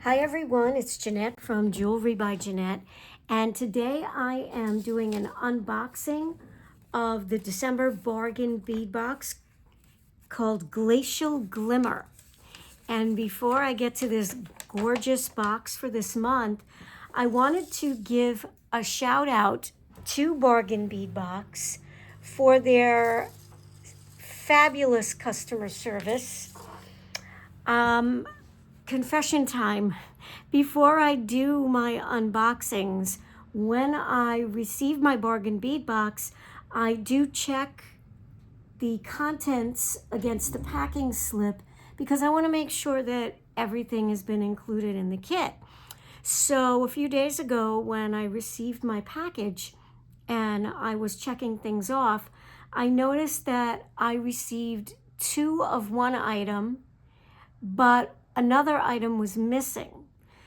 Hi everyone, it's Jeanette from Jewelry by Jeanette, and today I am doing an unboxing of the December Bargain Bead Box called Glacial Glimmer. And before I get to this gorgeous box for this month, I wanted to give a shout out to Bargain Bead Box for their fabulous customer service. Confession time. Before I do my unboxings, when I receive my Bargain Bead Box, I do check the contents against the packing slip because I want to make sure that everything has been included in the kit. So a few days ago when I received my package and I was checking things off, I noticed that I received 2 of one item, but another item was missing.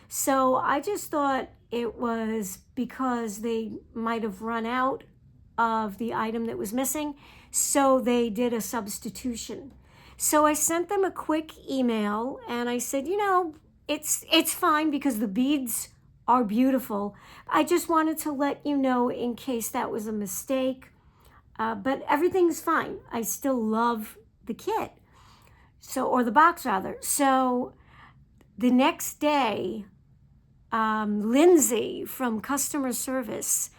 So I just thought it was because they might have run out of the item that was missing, so they did a substitution. So I sent them a quick email and I said, it's fine because the beads are beautiful. I just wanted to let you know in case that was a mistake, but everything's fine. I still love the kit. Or the box rather. So the next day, Lindsay from customer service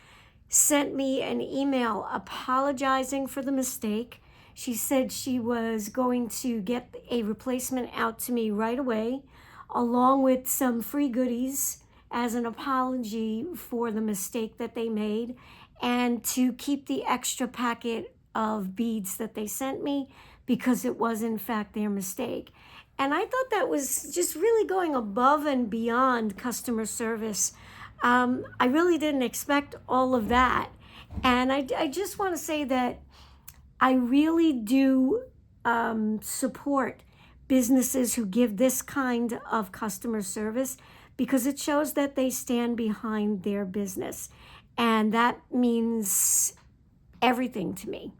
sent me an email apologizing for the mistake. She said she was going to get a replacement out to me right away, along with some free goodies as an apology for the mistake that they made, and to keep the extra packet of beads that they sent me because it was in fact their mistake. And I thought that was just really going above and beyond customer service. I really didn't expect all of that. And I just want to say that I really do support businesses who give this kind of customer service because it shows that they stand behind their business. And that means everything to me.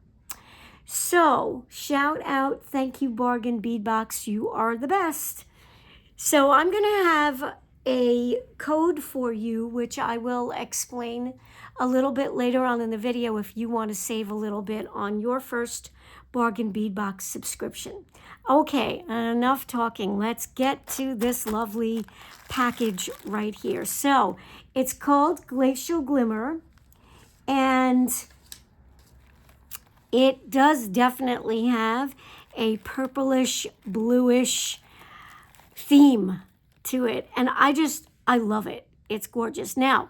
So, shout out, thank you, Bargain Bead Box, you are the best. So I'm going to have a code for you, which I will explain a little bit later on in the video if you want to save a little bit on your first Bargain Bead Box subscription. Okay, enough talking. Let's get to this lovely package right here. So, it's called Glacial Glimmer, and it does definitely have a purplish, bluish theme to it. And I love it. It's gorgeous. Now,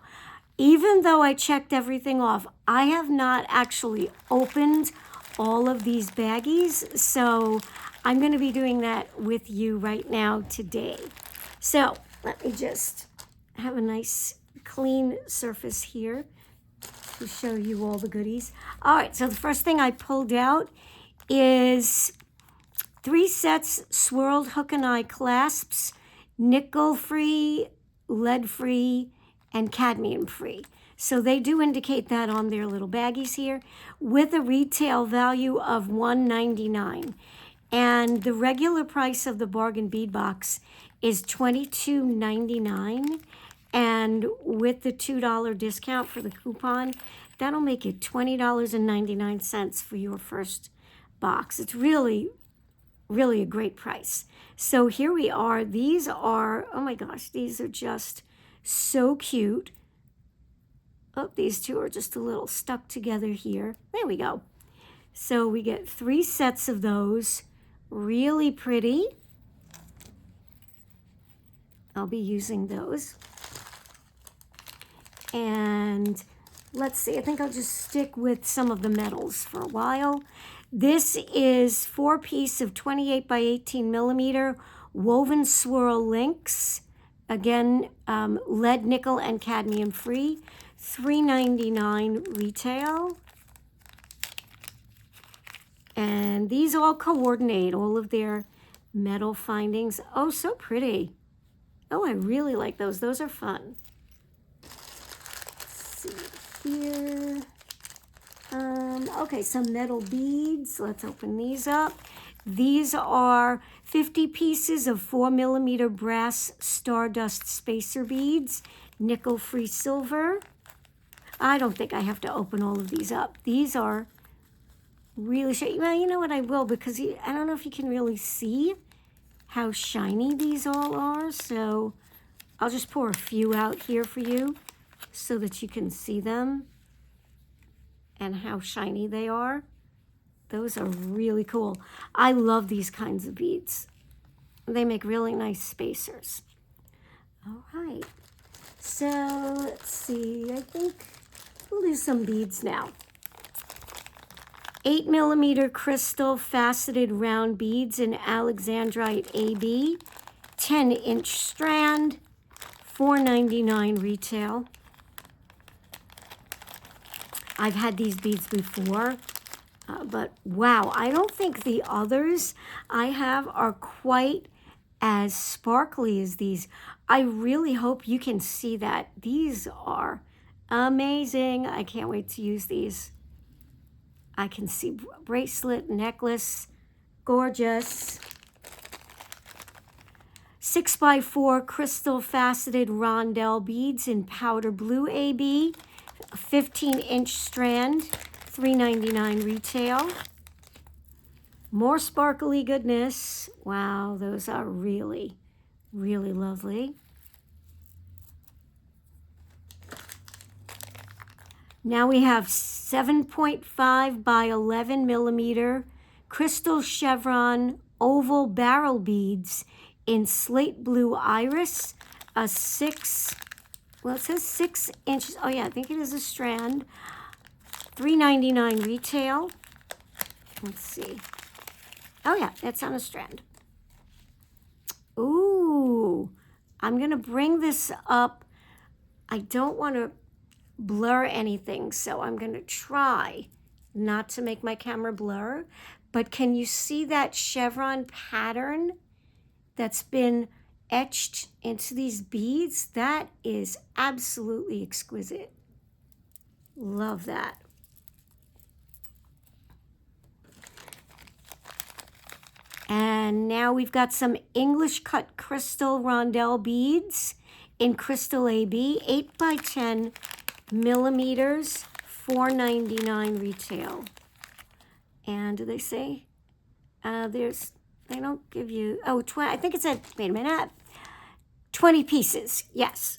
even though I checked everything off, I have not actually opened all of these baggies. So I'm going to be doing that with you right now today. So let me just have a nice clean surface here to show you all the goodies. All right, so the first thing I pulled out is 3 sets swirled hook and eye clasps, nickel-free, lead-free, and cadmium-free. So they do indicate that on their little baggies here, with a retail value of $1.99. And the regular price of the Bargain Bead Box is $22.99. And with the $2 discount for the coupon, that'll make it $20.99 for your first box. It's really, really a great price. So here we are. These are, oh my gosh, these are just so cute. Oh, these two are just a little stuck together here. There we go. So we get 3 sets of those. Really pretty. I'll be using those. And let's see, I think I'll just stick with some of the metals for a while. This is 4-piece of 28 by 18 millimeter woven swirl links. Again, lead, nickel, and cadmium free. $3.99 retail. And these all coordinate all of their metal findings. Oh, so pretty. Oh, I really like those. Those are fun. Here. Okay, some metal beads. Let's open these up. These are 50 pieces of 4mm brass stardust spacer beads, nickel-free silver. I don't think I have to open all of these up. These are really shiny. Well, you know what, I will, because I don't know if you can really see how shiny these all are, so I'll just pour a few out here for you so that you can see them and how shiny they are. Those are really cool. I love these kinds of beads. They make really nice spacers. All right, so let's see, I think we'll do some beads now. 8mm crystal faceted round beads in Alexandrite AB, 10-inch strand, $4.99 retail. I've had these beads before, but wow, I don't think the others I have are quite as sparkly as these. I really hope you can see that. These are amazing. I can't wait to use these. I can see bracelet, necklace, gorgeous. 6x4 crystal faceted rondelle beads in powder blue AB, 15-inch strand, $3.99 retail. More sparkly goodness. Wow, those are really, really lovely. Now we have 7.5 by 11mm crystal chevron oval barrel beads in slate blue iris, a 6, well, it says 6 inches. Oh yeah, I think it is a strand. $3.99 retail. Let's see. Oh yeah, that's on a strand. Ooh, I'm gonna bring this up. I don't want to blur anything, so I'm gonna try not to make my camera blur. But can you see that chevron pattern that's been etched into these beads? That is absolutely exquisite. Love that. And now we've got some English cut crystal rondelle beads in crystal AB, 8x10 millimeters, $4.99 retail. And do they say they don't give you, oh, 20, I think it said, wait a minute, 20 pieces, yes.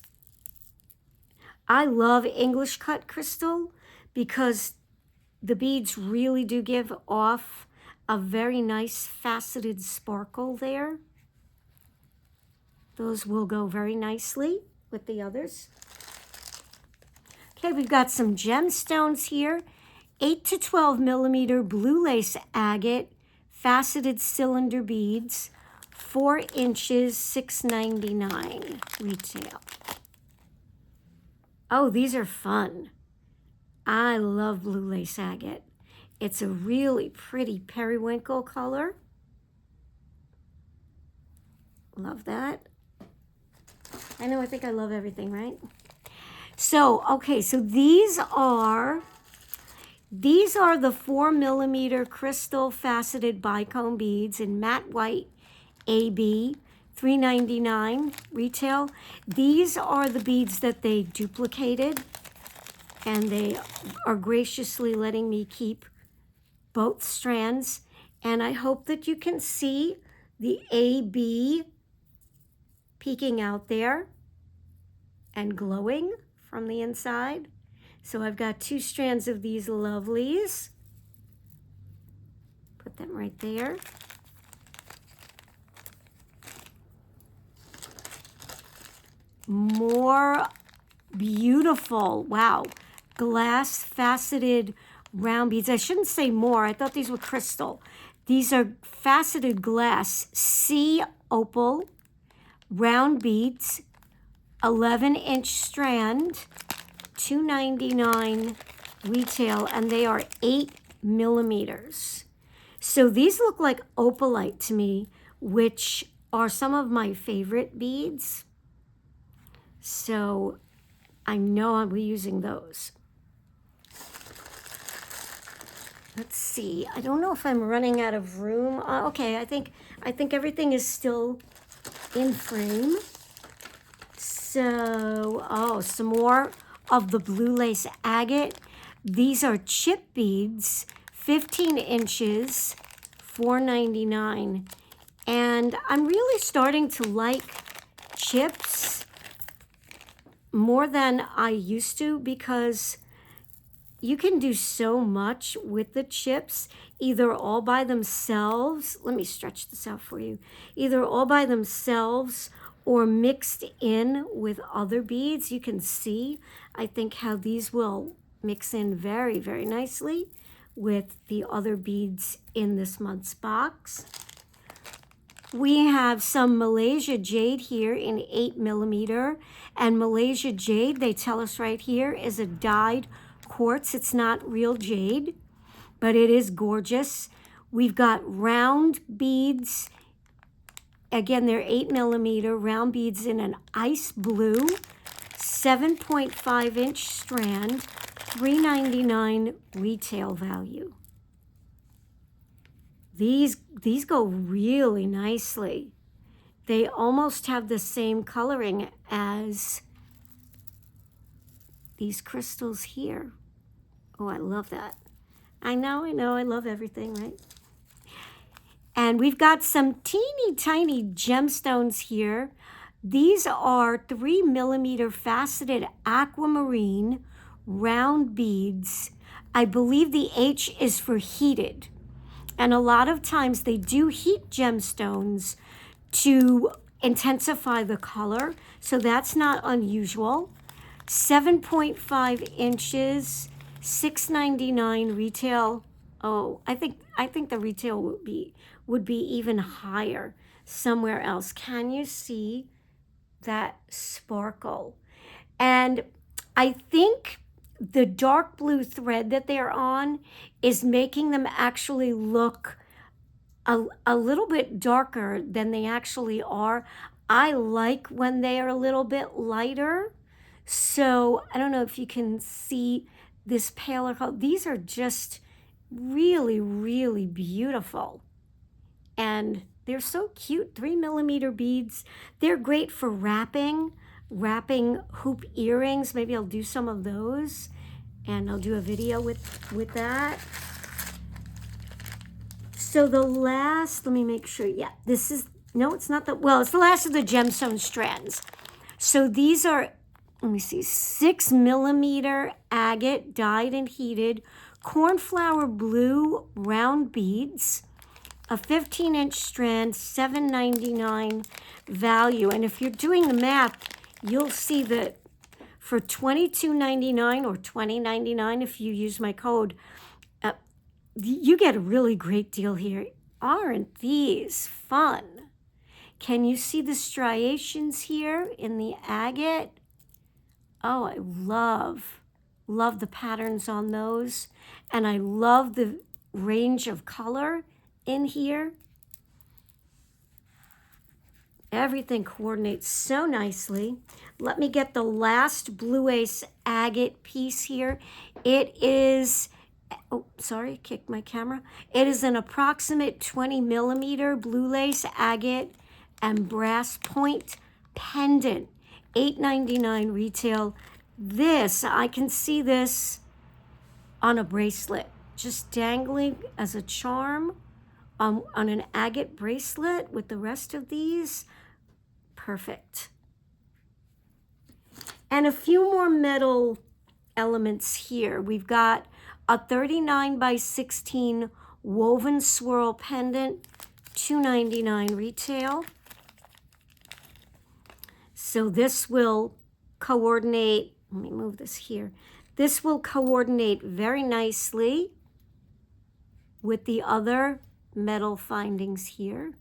I love English cut crystal because the beads really do give off a very nice faceted sparkle there. Those will go very nicely with the others. Okay, we've got some gemstones here. 8 to 12mm blue lace agate, faceted cylinder beads, 4 inches, $6.99 retail. Oh, these are fun. I love blue lace agate. It's a really pretty periwinkle color. Love that. I know, I think I love everything, right? So, okay, so these are the 4mm crystal faceted bicone beads in matte white AB, $3.99 retail. These are the beads that they duplicated, and they are graciously letting me keep both strands. And I hope that you can see the AB peeking out there and glowing from the inside. So I've got 2 strands of these lovelies. Put them right there. More beautiful, wow, glass faceted round beads. I shouldn't say more. I thought these were crystal. These are faceted glass sea opal round beads, 11-inch strand, $2.99 retail, and they are 8mm. So these look like opalite to me, which are some of my favorite beads. So I know I'll be using those. Let's see. I don't know if I'm running out of room. Okay, I think everything is still in frame. So, oh, some more of the blue lace agate. These are chip beads, 15 inches, $4.99. And I'm really starting to like chips more than I used to, because you can do so much with the chips, either all by themselves. Let me stretch this out for you. Either all by themselves or mixed in with other beads. You can see, I think, how these will mix in very, very nicely with the other beads in this month's box. We have some Malaysia jade here in 8mm. And Malaysia jade, they tell us right here, is a dyed quartz. It's not real jade, but it is gorgeous. We've got round beads. Again, they're 8mm round beads in an ice blue, 7.5-inch strand, $3.99 retail value. These go really nicely. They almost have the same coloring as these crystals here. Oh, I love that. I know, I love everything, right? And we've got some teeny tiny gemstones here. These are 3mm faceted aquamarine round beads. I believe the H is for heated. And a lot of times they do heat gemstones to intensify the color, so that's not unusual. 7.5 inches, $6.99 retail. Oh, I think the retail would be even higher somewhere else. Can you see that sparkle? And I think the dark blue thread that they're on is making them actually look a little bit darker than they actually are. I like when they are a little bit lighter. So I don't know if you can see this paler color. These are just really, really beautiful. And they're so cute. 3mm beads. They're great for wrapping hoop earrings. Maybe I'll do some of those, and I'll do a video with that. So the last, let me make sure. Yeah, this is, no, it's not the, well, it's the last of the gemstone strands. So these are, let me see, 6mm agate dyed and heated cornflower blue round beads, a 15-inch strand, $7.99 value. And if you're doing the math, you'll see that for $22.99 or $20.99 if you use my code, you get a really great deal here. Aren't these fun? Can you see the striations here in the agate? Oh, I love the patterns on those. And I love the range of color in here. Everything coordinates so nicely. Let me get the last Blue Ace agate piece here. It is, oh, sorry, kicked my camera. It is an approximate 20mm blue lace agate and brass point pendant, $8.99 retail. This, I can see this on a bracelet, just dangling as a charm on an agate bracelet with the rest of these. Perfect. And a few more metal elements here. We've got a 39x16 woven swirl pendant, $2.99 retail. So this will coordinate, let me move this here. This will coordinate very nicely with the other metal findings here.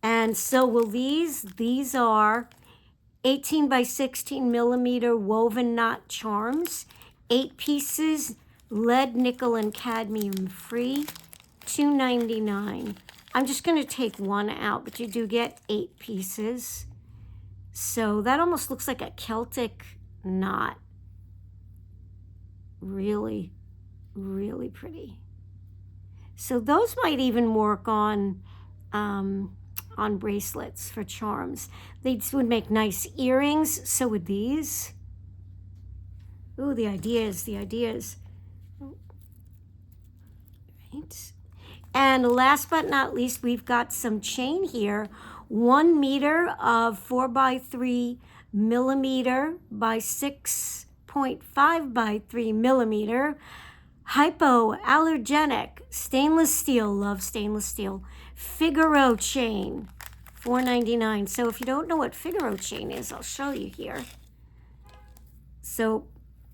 And so will these. These are 18x16mm woven knot charms, 8 pieces, lead, nickel, and cadmium free, $2.99. I'm just going to take one out, but you do get 8 pieces. So that almost looks like a Celtic knot. Really, Really pretty. So those might even work on bracelets for charms. These would make nice earrings. So would these. Ooh, the ideas, the ideas. Right. And last but not least, we've got some chain here. 1 meter of 4x3 millimeter by 6.5 by 3 millimeter. Hypoallergenic stainless steel, love stainless steel, Figaro chain, $4.99. So if you don't know what Figaro chain is, I'll show you here. So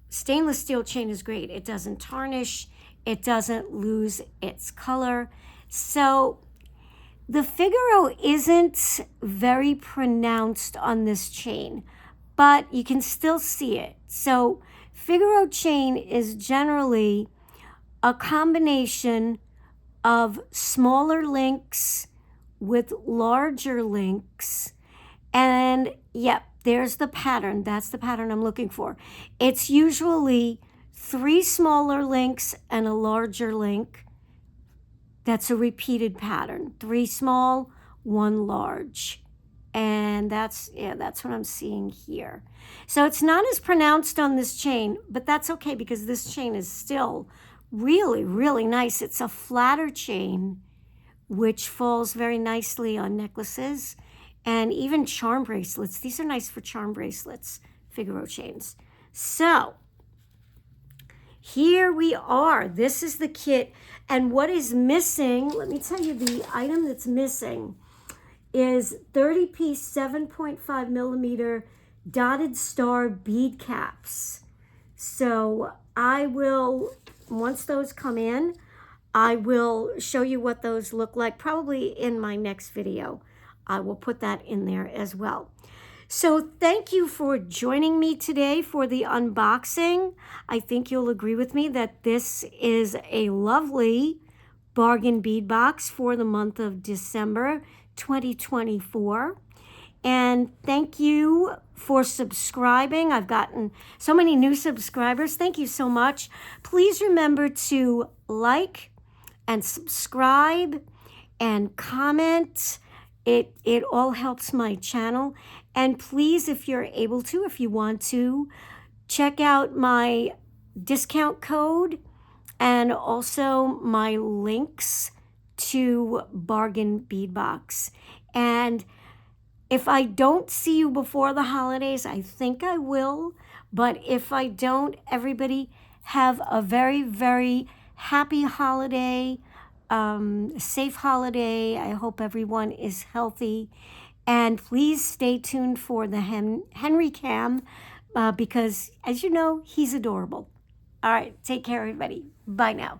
stainless steel chain is great. It doesn't tarnish. It doesn't lose its color. So the Figaro isn't very pronounced on this chain, but you can still see it. So Figaro chain is generally a combination of smaller links with larger links. And yep, there's the pattern. That's the pattern I'm looking for. It's usually 3 smaller links and a larger link. That's a repeated pattern. 3 small, 1 large. And that's what I'm seeing here. So it's not as pronounced on this chain, but that's okay because this chain is still really, really nice. It's a flatter chain, which falls very nicely on necklaces and even charm bracelets. These are nice for charm bracelets, Figaro chains. So here we are. This is the kit. And what is missing, let me tell you, the item that's missing is 30-piece 7.5 millimeter dotted star bead caps. So I will, once those come in, I will show you what those look like, probably in my next video. I will put that in there as well. So thank you for joining me today for the unboxing. I think you'll agree with me that this is a lovely bargain bead box for the month of December 2024. And thank you for subscribing. I've gotten so many new subscribers. Thank you so much. Please remember to like and subscribe and comment. It all helps my channel. And please, if you're able to, if you want to, check out my discount code and also my links to Bargain Bead Box. And if I don't see you before the holidays, I think I will. But if I don't, everybody have a very, very happy holiday, safe holiday. I hope everyone is healthy. And please stay tuned for the Henry Cam because, as you know, he's adorable. All right, take care, everybody. Bye now.